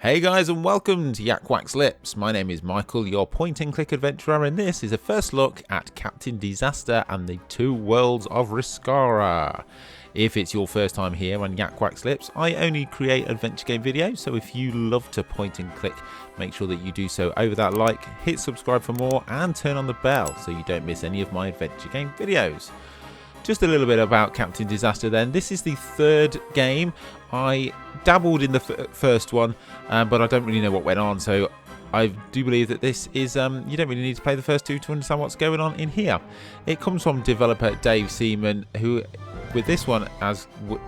Hey guys, and welcome to YakWaxLips. My name is Michael, your point-and-click adventurer, and this is a first look at Captain Disaster and the Two Worlds of Riskara. If it's your first time here on YakWaxLips, I only create adventure game videos, so if you love to point and click, make sure that you do so over that like, hit subscribe for more, and turn on the bell so you don't miss any of my adventure game videos. Just a little bit about Captain Disaster then. This is the third game. I dabbled in the first one, but I don't really know what went on, so I do believe that this is, you don't really need to play the first two to understand what's going on in here. It comes from developer Dave Seaman, who with this one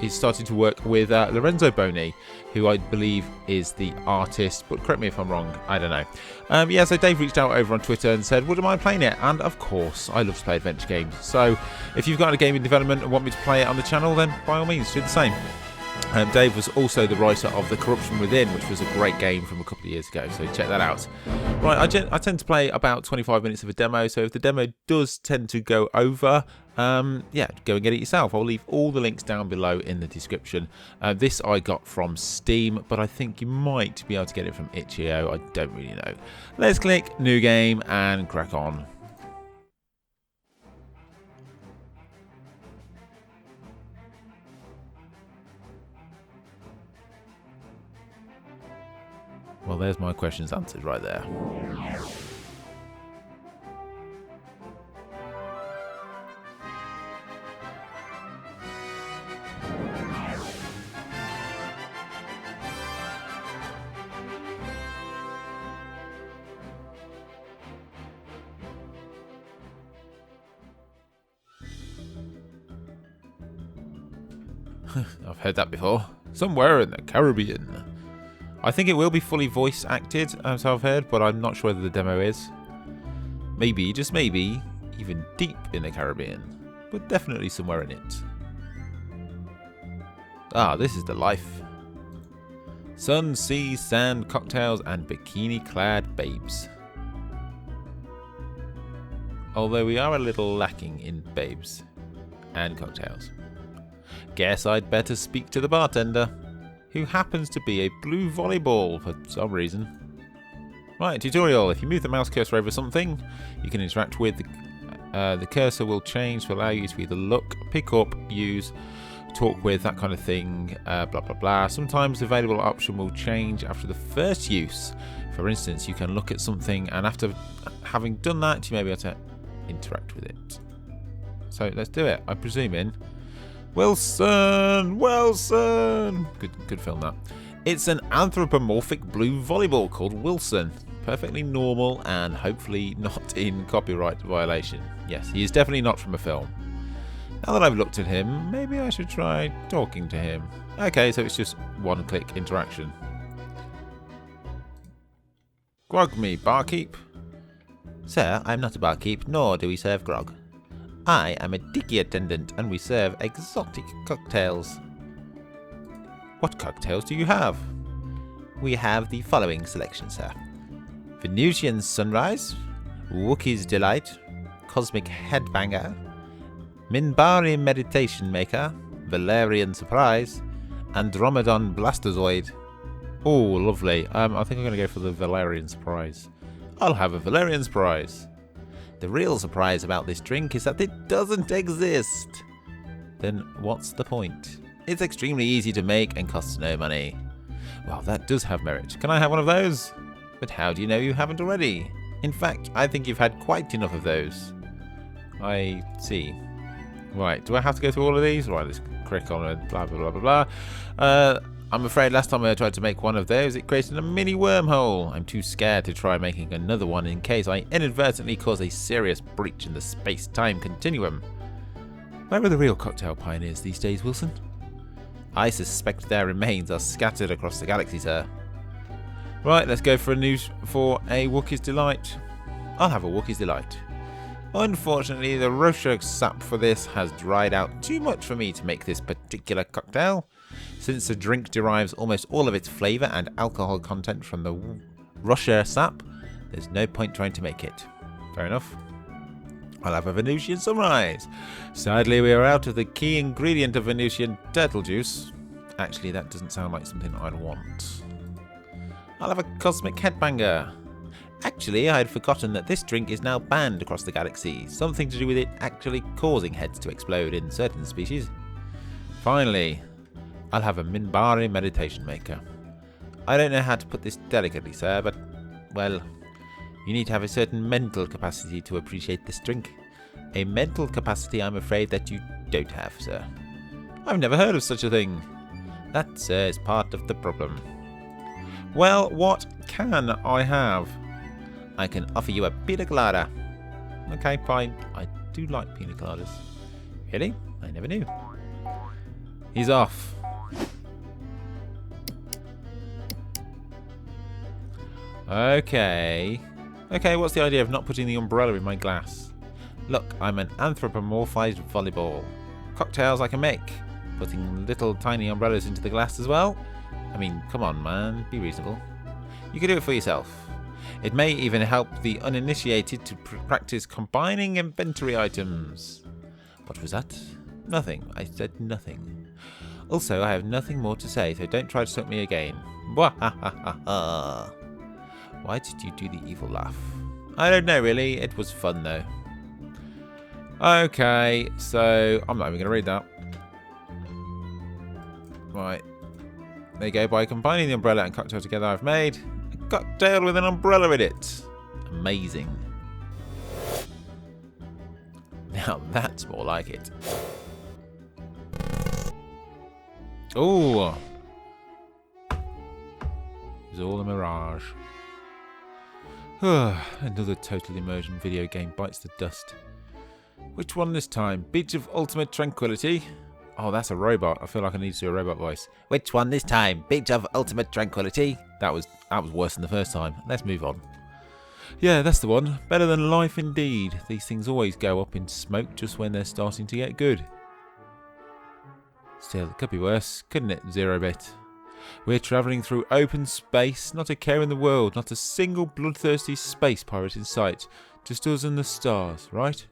is starting to work with Lorenzo Boni, who I believe is the artist, but correct me if I'm wrong, I don't know. Yeah, so Dave reached out over on Twitter and said, wouldn't mind playing it? And of course, I love to play adventure games. So if you've got a game in development and want me to play it on the channel, then by all means, do the same. Dave was also the writer of The Corruption Within, which was a great game from a couple of years ago, so check that out. Right, I tend to play about 25 minutes of a demo, so if the demo does tend to go over, yeah, go and get it yourself. I'll leave all the links down below in the description. This I got from Steam, but I think you might be able to get it from itch.io, I don't really know. Let's click New Game and crack on. Well, there's my questions answered right there. I've heard that before. Somewhere in the Caribbean. I think it will be fully voice acted, as I've heard, but I'm not sure whether the demo is. Maybe, just maybe, even deep in the Caribbean, but definitely somewhere in it. Ah, this is the life. Sun, sea, sand, cocktails, and bikini-clad babes. Although we are a little lacking in babes and cocktails. Guess I'd better speak to the bartender, who happens to be a blue volleyball for some reason. Right, tutorial. If you move the mouse cursor over something, you can interact with the cursor will change to allow you to either look, pick up, use, talk with, that kind of thing, blah blah blah. Sometimes the available option will change after the first use. For instance, you can look at something and after having done that, you may be able to interact with it. So let's do it. I'm presuming Wilson! Good film that. It's an anthropomorphic blue volleyball called Wilson. Perfectly normal and hopefully not in copyright violation. Yes, he is definitely not from a film. Now that I've looked at him, maybe I should try talking to him. Okay, so it's just one-click interaction. Grog me, barkeep. Sir, I'm not a barkeep, nor do we serve grog. I am a dicky attendant and we serve exotic cocktails. What cocktails do you have? We have the following selection, sir. Venusian Sunrise, Wookie's Delight, Cosmic Headbanger, Minbari Meditation Maker, Valerian Surprise, Andromedon Blastozoid. Oh, lovely. I think I'm going to go for the Valerian Surprise. I'll have a Valerian Surprise. The real surprise about this drink is that it doesn't exist. Then what's the point? It's extremely easy to make and costs no money. Well, that does have merit. Can I have one of those? But how do you know you haven't already? In fact, I think you've had quite enough of those. I see. Right, do I have to go through all of these? Right, let's click on it, blah, blah, blah, blah, blah. I'm afraid last time I tried to make one of those, it created a mini wormhole. I'm too scared to try making another one in case I inadvertently cause a serious breach in the space-time continuum. Where are the real cocktail pioneers these days, Wilson? I suspect their remains are scattered across the galaxy, sir. Right, let's go for a Wookie's Delight. I'll have a Wookie's Delight. Unfortunately, the Rorschach sap for this has dried out too much for me to make this particular cocktail. Since the drink derives almost all of its flavour and alcohol content from the Rorschach sap, there's no point trying to make it. Fair enough. I'll have a Venusian Sunrise. Sadly, we are out of the key ingredient of Venusian turtle juice. Actually, that doesn't sound like something I'd want. I'll have a cosmic headbanger. Actually, I had forgotten that this drink is now banned across the galaxy. Something to do with it actually causing heads to explode in certain species. Finally, I'll have a Minbari meditation maker. I don't know how to put this delicately, sir, but, well, you need to have a certain mental capacity to appreciate this drink. A mental capacity I'm afraid that you don't have, sir. I've never heard of such a thing. That, sir, is part of the problem. Well, what can I have? I can offer you a pina colada. Okay, fine. I do like pina coladas. Really? I never knew. He's off. Okay. Okay, what's the idea of not putting the umbrella in my glass? Look, I'm an anthropomorphized volleyball. Cocktails I can make. Putting little tiny umbrellas into the glass as well? I mean, come on, man. Be reasonable. You can do it for yourself. It may even help the uninitiated to practice combining inventory items. What was that? Nothing. I said nothing. Also, I have nothing more to say, so don't try to suck me again. Why did you do the evil laugh? I don't know, really. It was fun, though. Okay, so I'm not even going to read that. Right. There you go. By combining the umbrella and cocktail together, I've made a cocktail with an umbrella in it. Amazing. Now that's more like it. Oh, it was all a mirage. Another total immersion video game bites the dust. Which one this time? Beach of Ultimate Tranquility? Oh, that's a robot. I feel like I need to do a robot voice. Which one this time? Beach of Ultimate Tranquility? That was worse than the first time. Let's move on. Yeah, that's the one. Better than life indeed. These things always go up in smoke just when they're starting to get good. Still, it could be worse, couldn't it, Zero-Bit? We're travelling through open space, not a care in the world, not a single bloodthirsty space pirate in sight. Just us and the stars, right?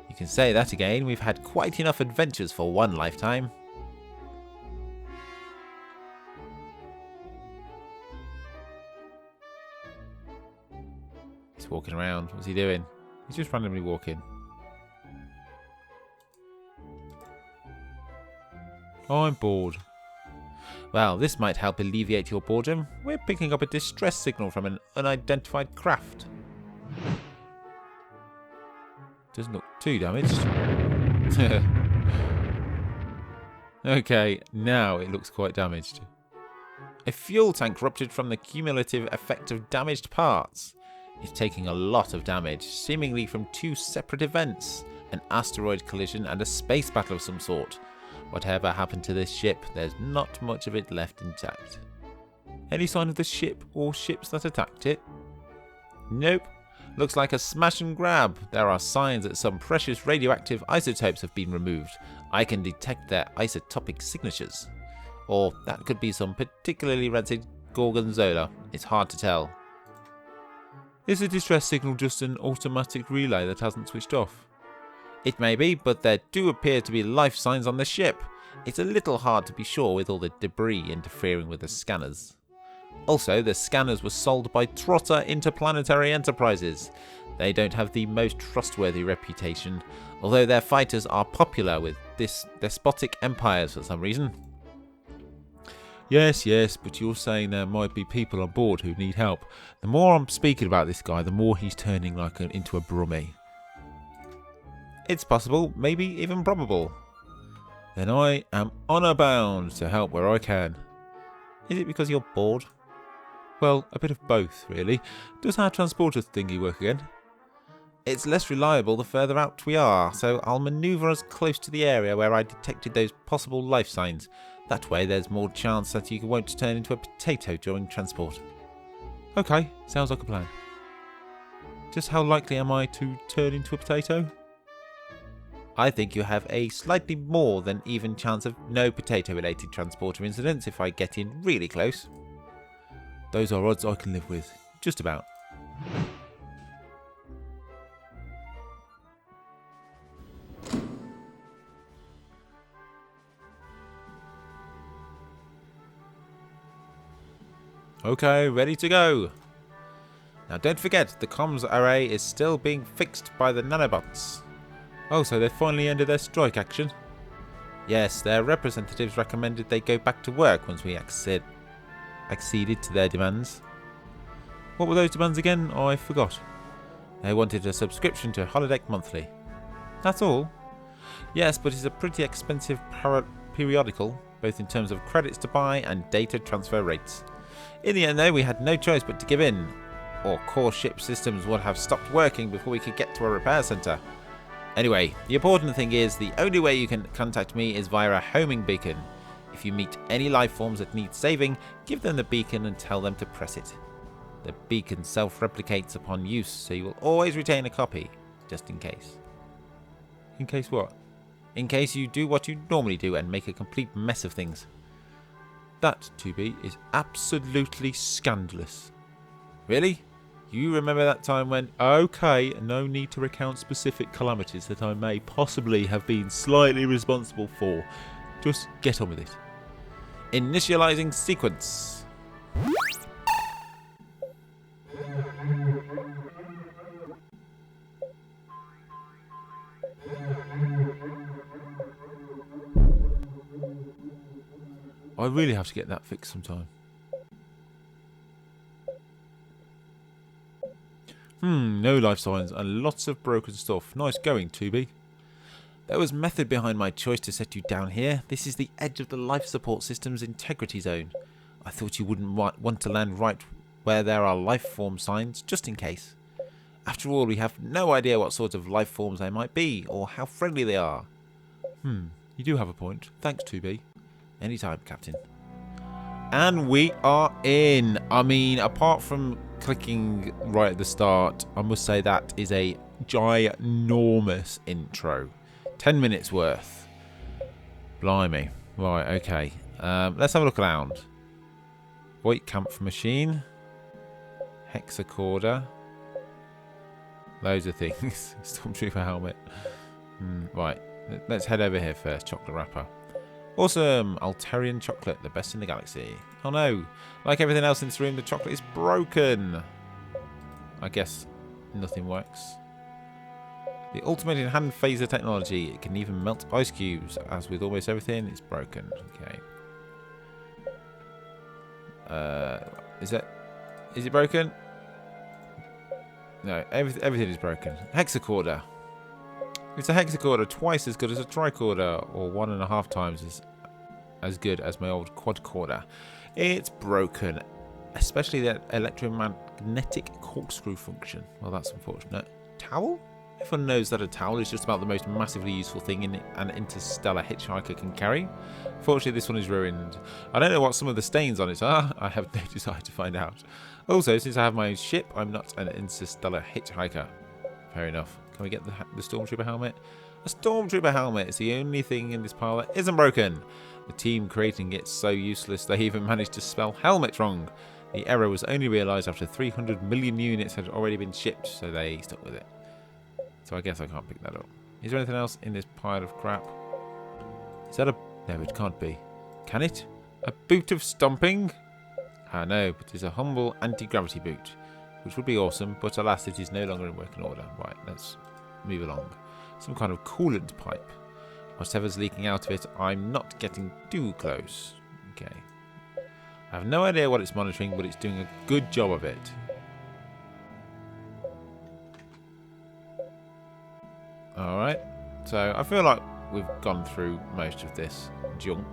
You can say that again. We've had quite enough adventures for one lifetime. He's walking around. What's he doing? He's just randomly walking. Oh, I'm bored. Well, this might help alleviate your boredom. We're picking up a distress signal from an unidentified craft. Doesn't look too damaged. Okay, now it looks quite damaged. A fuel tank ruptured from the cumulative effect of damaged parts. It's taking a lot of damage, seemingly from two separate events. An asteroid collision and a space battle of some sort. Whatever happened to this ship, there's not much of it left intact. Any sign of the ship or ships that attacked it? Nope. Looks like a smash and grab. There are signs that some precious radioactive isotopes have been removed. I can detect their isotopic signatures. Or that could be some particularly rancid gorgonzola. It's hard to tell. Is the distress signal just an automatic relay that hasn't switched off? It may be, but there do appear to be life signs on the ship. It's a little hard to be sure with all the debris interfering with the scanners. Also, the scanners were sold by Trotter Interplanetary Enterprises. They don't have the most trustworthy reputation, although their fighters are popular with despotic empires for some reason. Yes, but you're saying there might be people on board who need help. The more I'm speaking about this guy, the more he's turning into a brummie. It's possible, maybe even probable. Then I am honour bound to help where I can. Is it because you're bored? Well, a bit of both, really. Does our transporter thingy work again? It's less reliable the further out we are, so I'll manoeuvre us close to the area where I detected those possible life signs. That way there's more chance that you won't turn into a potato during transport. Okay, sounds like a plan. Just how likely am I to turn into a potato? I think you have a slightly more than even chance of no potato-related transporter incidents if I get in really close. Those are odds I can live with. Just about. Okay, ready to go. Now don't forget, the comms array is still being fixed by the nanobots. Oh, so they finally ended their strike action? Yes, their representatives recommended they go back to work once we acceded to their demands. What were those demands again? Oh, I forgot. They wanted a subscription to Holodeck Monthly. That's all? Yes, but it's a pretty expensive periodical, both in terms of credits to buy and data transfer rates. In the end, though, we had no choice but to give in, or core ship systems would have stopped working before we could get to a repair centre. Anyway, the important thing is the only way you can contact me is via a homing beacon. If you meet any life forms that need saving, give them the beacon and tell them to press it. The beacon self-replicates upon use, so you will always retain a copy, just in case. In case what? In case you do what you normally do and make a complete mess of things. That, 2B, is absolutely scandalous. Really? You remember that time when... Okay, no need to recount specific calamities that I may possibly have been slightly responsible for. Just get on with it. Initializing sequence. I really have to get that fixed sometime. No life signs and lots of broken stuff. Nice going, 2B. There was method behind my choice to set you down here. This is the edge of the life support system's integrity zone. I thought you wouldn't want to land right where there are life form signs, just in case. After all, we have no idea what sort of life forms they might be, or how friendly they are. You do have a point. Thanks, 2B. Anytime, Captain. And we are in. I mean, apart from clicking right at the start, I must say that is a ginormous intro. 10 minutes worth. Blimey. Right, okay. Let's have a look around. Voight Camp machine. Hexacorder. Loads of things. Stormtrooper helmet. Right. Let's head over here first. Chocolate wrapper. Awesome! Altarian chocolate, the best in the galaxy. Oh no! Like everything else in this room, the chocolate is broken! I guess nothing works. The ultimate in hand phaser technology. It can even melt ice cubes. As with almost everything, it's broken. Okay. Is it broken? No, everything is broken. Hexacorder. It's a hexacorder twice as good as a tricorder, or 1.5 times as good as my old quadcorder. It's broken, especially that electromagnetic corkscrew function. Well, that's unfortunate. Towel? Everyone knows that a towel is just about the most massively useful thing an interstellar hitchhiker can carry. Fortunately, this one is ruined. I don't know what some of the stains on it are. I have no desire to find out. Also, since I have my own ship, I'm not an interstellar hitchhiker. Fair enough. Can we get the Stormtrooper helmet? A Stormtrooper helmet is the only thing in this pile that isn't broken. The team creating it's so useless they even managed to spell helmet wrong. The error was only realised after 300 million units had already been shipped, so they stuck with it. So I guess I can't pick that up. Is there anything else in this pile of crap? Is that a... No, it can't be. Can it? A boot of stomping? Ah, no, but it's a humble anti-gravity boot, which would be awesome, but alas, it is no longer in working order. Right, let's move along. Some kind of coolant pipe. Whatever's leaking out of it, I'm not getting too close. Okay. I have no idea what it's monitoring, but it's doing a good job of it. Alright. So, I feel like we've gone through most of this junk.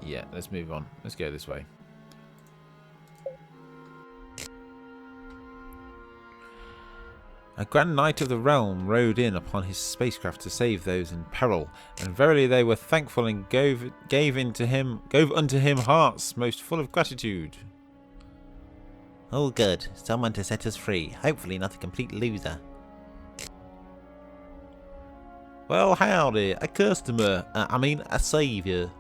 Yeah, let's move on. Let's go this way. A grand knight of the realm rode in upon his spacecraft to save those in peril, and verily they were thankful and gave unto him hearts most full of gratitude. Oh good, someone to set us free, hopefully not a complete loser. Well howdy, a customer, a saviour.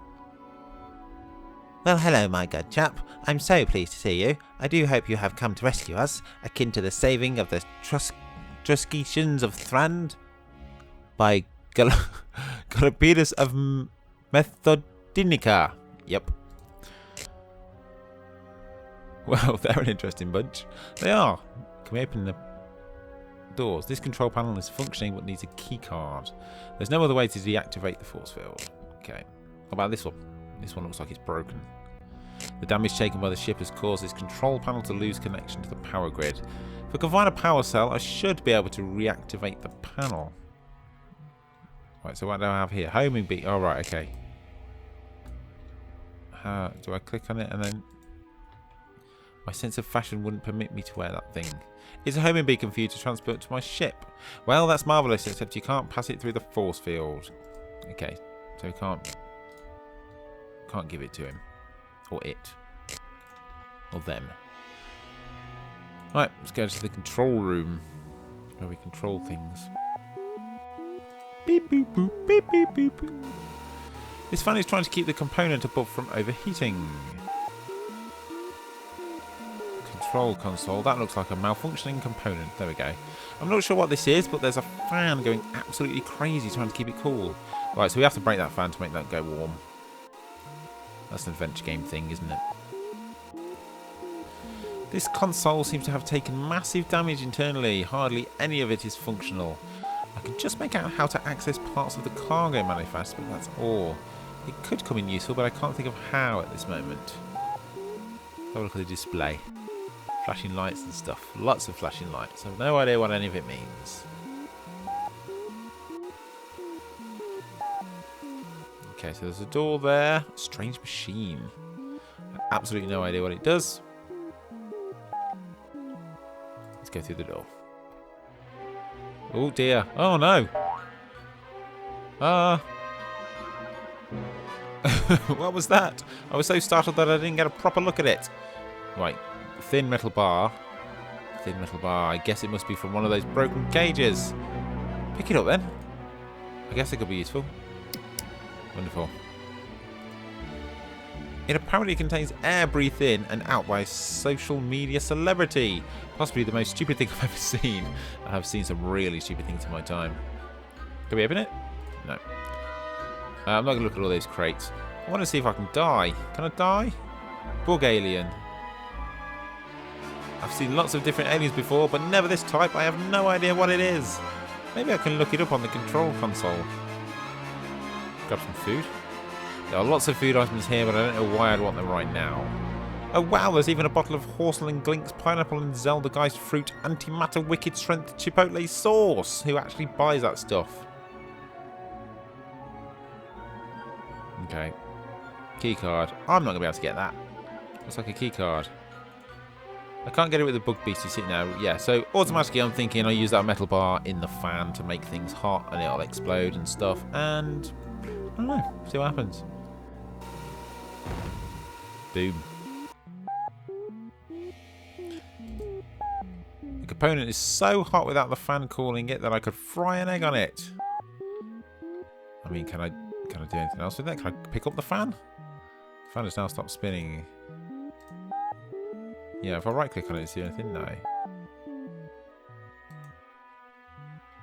Well hello my good chap, I'm so pleased to see you. I do hope you have come to rescue us, akin to the saving of the Trusketians of Thrand by Galapidus of Methodinica. Yep. Well, they're an interesting bunch. They are. Can we open the doors? This control panel is functioning but needs a key card. There's no other way to deactivate the force field. Okay. How about this one? This one looks like it's broken. The damage taken by the ship has caused this control panel to lose connection to the power grid. If I can find a power cell, I should be able to reactivate the panel. Right, so what do I have here? Homing beacon. Oh, right, okay. Do I click on it and then... My sense of fashion wouldn't permit me to wear that thing. It's a homing beacon for you to transport to my ship. Well, that's marvellous, except you can't pass it through the force field. Okay, so we can't give it to him. Or it. Or them. Right, let's go to the control room. Where we control things. Beep, boop, boop, beep, beep, beep, boop. This fan is trying to keep the component above from overheating. Control console. That looks like a malfunctioning component. There we go. I'm not sure what this is, but there's a fan going absolutely crazy trying to keep it cool. Right, so we have to break that fan to make that go warm. That's an adventure game thing, isn't it? This console seems to have taken massive damage internally. Hardly any of it is functional. I can just make out how to access parts of the cargo manifest, but that's all. It could come in useful, but I can't think of how at this moment. Have a look at the display. Flashing lights and stuff. Lots of flashing lights. I have no idea what any of it means. Okay, so there's a door there. Strange machine. Absolutely no idea what it does. Let's go through the door. Oh dear. Oh no. What was that? I was so startled that I didn't get a proper look at it. Right. Thin metal bar. Thin metal bar. I guess it must be from one of those broken cages. Pick it up then. I guess it could be useful. Wonderful. It apparently contains air breathed in and out by a social media celebrity. Possibly the most stupid thing I've ever seen. I have seen some really stupid things in my time. Can we open it? No. I'm not going to look at all those crates. I want to see if I can die. Can I die? Bug alien. I've seen lots of different aliens before, but never this type. I have no idea what it is. Maybe I can look it up on the control console. Grab some food. There are lots of food items here, but I don't know why I'd want them right now. Oh wow, there's even a bottle of Horsel and Glink's Pineapple and Zeldageist Fruit Antimatter Wicked Strength Chipotle Sauce. Who actually buys that stuff? Okay. Key card. I'm not going to be able to get that. Looks like a key card. I can't get it with the bug beast you see now. Yeah, so automatically I'm thinking I'll use that metal bar in the fan to make things hot and it'll explode and stuff. And I don't know. See what happens. Boom. The component is so hot without the fan cooling it that I could fry an egg on it. I mean, can I do anything else with that? Can I pick up the fan? The fan has now stopped spinning. Yeah, if I right click on it and see anything, no.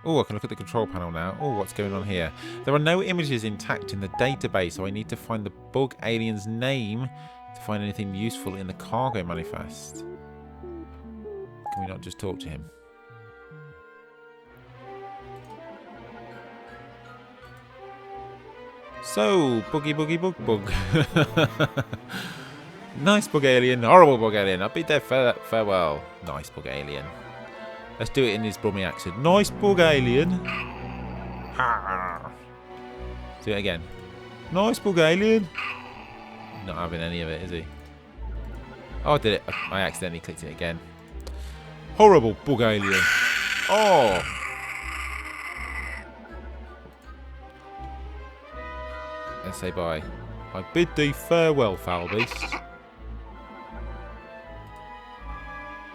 Oh, I can look at the control panel now. Oh, what's going on here? There are no images intact in the database, so I need to find the bug alien's name to find anything useful in the cargo manifest. Can we not just talk to him? So, boogie boogie bug bug. Nice bug alien, horrible bug alien. I'll bid their farewell. Nice bug alien. Let's do it in his brummy accent. Nice bug alien. Do it again. Nice bug alien. Not having any of it, is he? Oh, I did it. I accidentally clicked it again. Horrible bug alien. Oh. Let's say bye. I bid thee farewell, foul beast.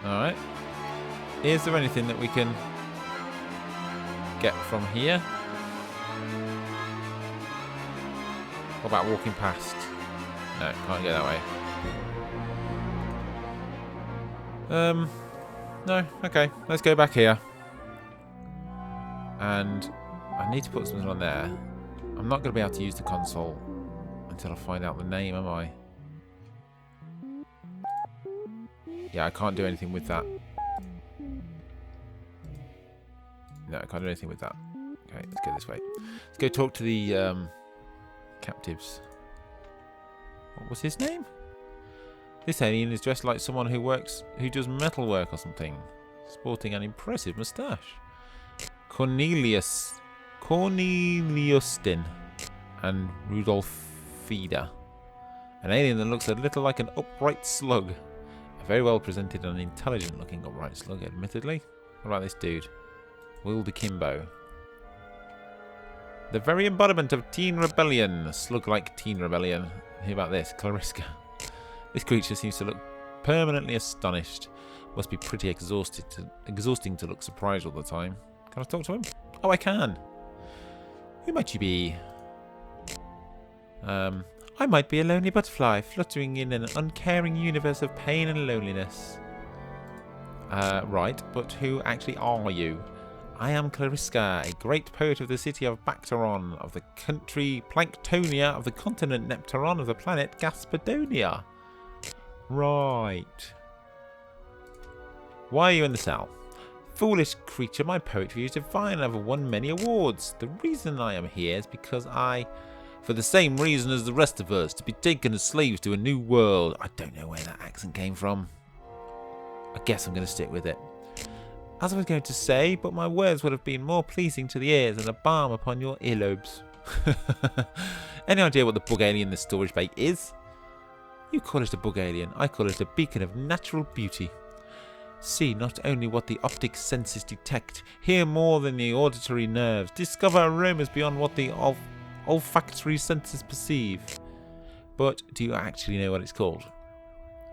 Alright. Is there anything that we can get from here? What about walking past? No, can't go that way. No, okay. Let's go back here. And I need to put something on there. I'm not going to be able to use the console until I find out the name, am I? Yeah, I can't do anything with that. No, I can't do anything with that. Okay, let's go this way. Let's go talk to the captives. What was his name? This alien is dressed like someone who does metal work or something, sporting an impressive moustache. Corneliustin and Rudolf Fieder. An alien that looks a little like an upright slug. A very well presented and intelligent looking upright slug, admittedly. What about this dude? Will Kimbo. The very embodiment of teen rebellion. Slug-like teen rebellion. Hear about this? Clariska. This creature seems to look permanently astonished. Must be pretty exhausting to look surprised all the time. Can I talk to him? Oh, I can. Who might you be? I might be a lonely butterfly fluttering in an uncaring universe of pain and loneliness. Right, but who actually are you? I am Clariska, a great poet of the city of Bacteron, of the country Planktonia, of the continent Nepteron, of the planet Gaspadonia. Right. Why are you in the cell? Foolish creature, my poetry is divine and I've won many awards. The reason I am here is because for the same reason as the rest of us, to be taken as slaves to a new world. I don't know where that accent came from. I guess I'm going to stick with it. As I was going to say, but my words would have been more pleasing to the ears than a balm upon your earlobes. Any idea what the bug alien in the storage bay is? You call it a bug alien, I call it a beacon of natural beauty. See not only what the optic senses detect, hear more than the auditory nerves, discover aromas beyond what the olfactory senses perceive. But do you actually know what it's called?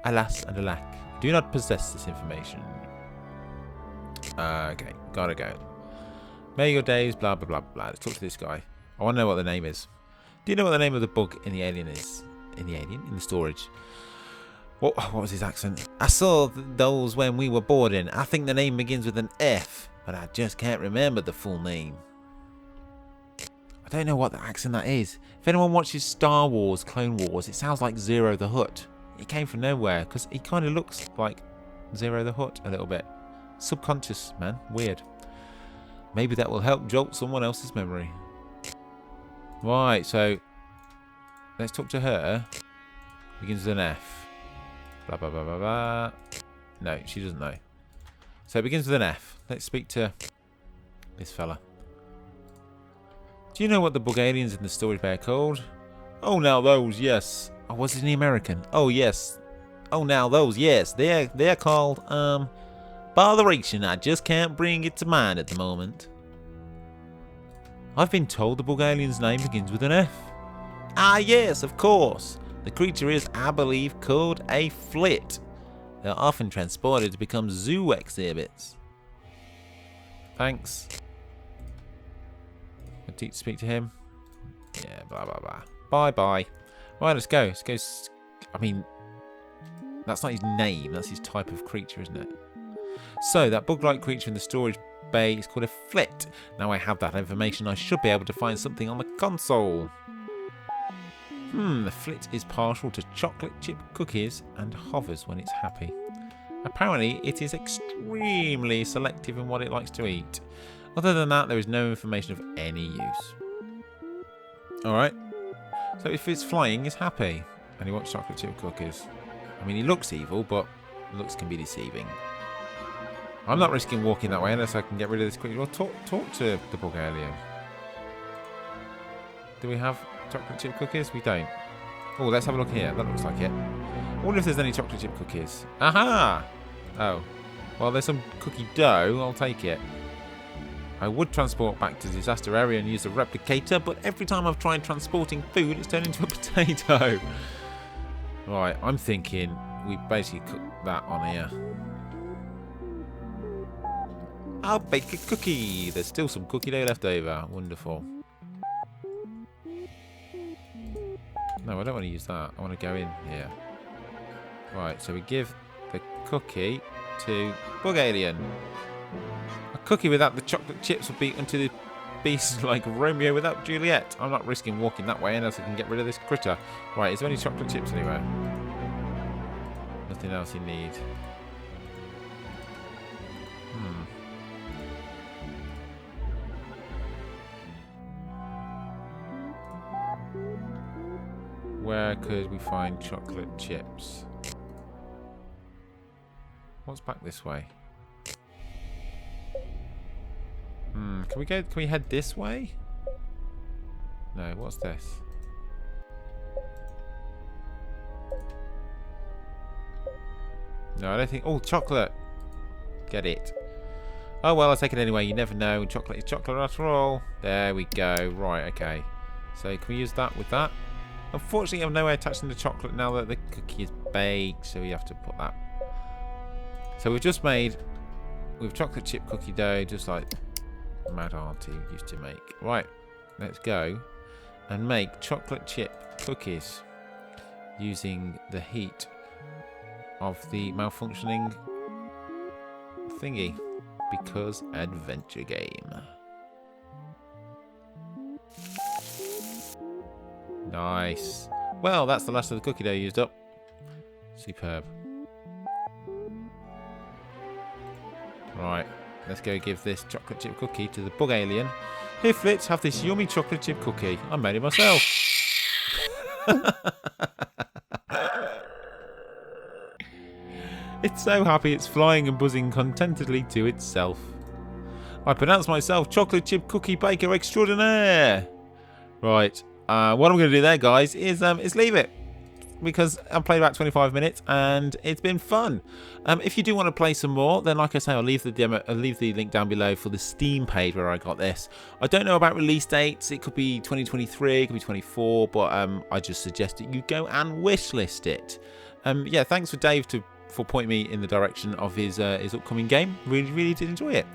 Alas and alack, do not possess this information. Okay, gotta go. May your days, blah blah blah blah. Let's talk to this guy. I want to know what the name is. Do you know what the name of the bug in the alien is? In the storage. What was his accent? I saw those when we were boarding. I think the name begins with an F, but I just can't remember the full name. I don't know what the accent that is. If anyone watches Star Wars, Clone Wars, it sounds like Zero the Hutt. It came from nowhere, because he kind of looks like Zero the Hutt a little bit. Subconscious, man. Weird. Maybe that will help jolt someone else's memory. Right, so let's talk to her. Begins with an F. Blah, blah, blah, blah, blah. No, she doesn't know. So it begins with an F. Let's speak to this fella. Do you know what the bug aliens in the storage bay are called? Oh, now those, yes. Oh, was it an American? Oh, yes. Oh, now those, yes. They're called, botheration. I just can't bring it to mind at the moment. I've been told the bug alien's name begins with an F. Ah, yes, of course. The creature is, I believe, called a flit. They're often transported to become zoo exhibits. Thanks. Need to speak to him. Yeah, blah, blah, blah. Bye-bye. Right, let's go. Let's go. I mean, that's not his name. That's his type of creature, isn't it? So, that bug-like creature in the storage bay is called a flit. Now I have that information, I should be able to find something on the console. The flit is partial to chocolate chip cookies and hovers when it's happy. Apparently, it is extremely selective in what it likes to eat. Other than that, there is no information of any use. Alright. So if it's flying, it's happy. And he wants chocolate chip cookies. I mean, he looks evil, but looks can be deceiving. I'm not risking walking that way unless I can get rid of this creature. Well, talk to the bug alien. Do we have chocolate chip cookies? We don't. Oh, let's have a look here. That looks like it. I wonder if there's any chocolate chip cookies. Aha! Oh. Well, there's some cookie dough. I'll take it. I would transport back to the disaster area and use a replicator, but every time I've tried transporting food, it's turned into a potato. Right, I'm thinking we basically cook that on here. I'll bake a cookie. There's still some cookie dough left over. Wonderful. No, I don't want to use that. I want to go in here. Right, so we give the cookie to Bug Alien. A cookie without the chocolate chips would be unto the beast like Romeo without Juliet. I'm not risking walking that way unless I can get rid of this critter. Right, is there any chocolate chips anywhere? Nothing else you need. Where could we find chocolate chips? What's back this way? Can we head this way? No, what's this? No, I don't think... Oh, chocolate! Get it. Oh, well, I'll take it anyway. You never know. Chocolate is chocolate after all. There we go. Right, okay. So, can we use that with that? Unfortunately, I have no way of touching the chocolate now that the cookie is baked, so we have to put that. So, we've just made... with chocolate chip cookie dough, just like Mad Auntie used to make. Right, let's go and make chocolate chip cookies using the heat of the malfunctioning thingy, because adventure game. Nice. Well, that's the last of the cookie dough used up. Superb. Right, let's go give this chocolate chip cookie to the bug alien. Here, Flitz, have this yummy chocolate chip cookie. I made it myself. It's so happy it's flying and buzzing contentedly to itself. I pronounce myself chocolate chip cookie baker extraordinaire. Right, what I'm going to do there, guys, is leave it. Because I've played about 25 minutes and it's been fun. If you do want to play some more, then like I say, I'll leave the demo, I'll leave the link down below for the Steam page where I got this. I don't know about release dates. It could be 2023, it could be 24, but I just suggest that you go and wishlist it. Yeah, thanks for Dave for pointing me in the direction of his upcoming game. Really did enjoy it.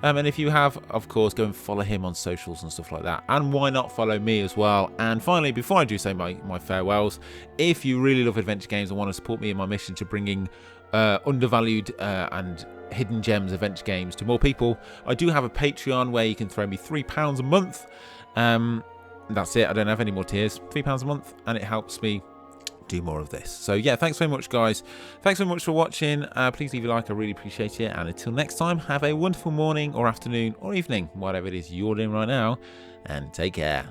And if you have, of course, go and follow him on socials and stuff like that. And why not follow me as well? And finally, before I do say my farewells, if you really love adventure games and want to support me in my mission to bringing undervalued and hidden gems adventure games to more people, I do have a Patreon where you can throw me £3 a month. That's it. I don't have any more tiers. £3 a month, and it helps me do more of this. So yeah, thanks very much, guys. Thanks so much for watching. Please leave a like, I really appreciate it. And until next time, have a wonderful morning or afternoon or evening, whatever it is you're doing right now, and take care.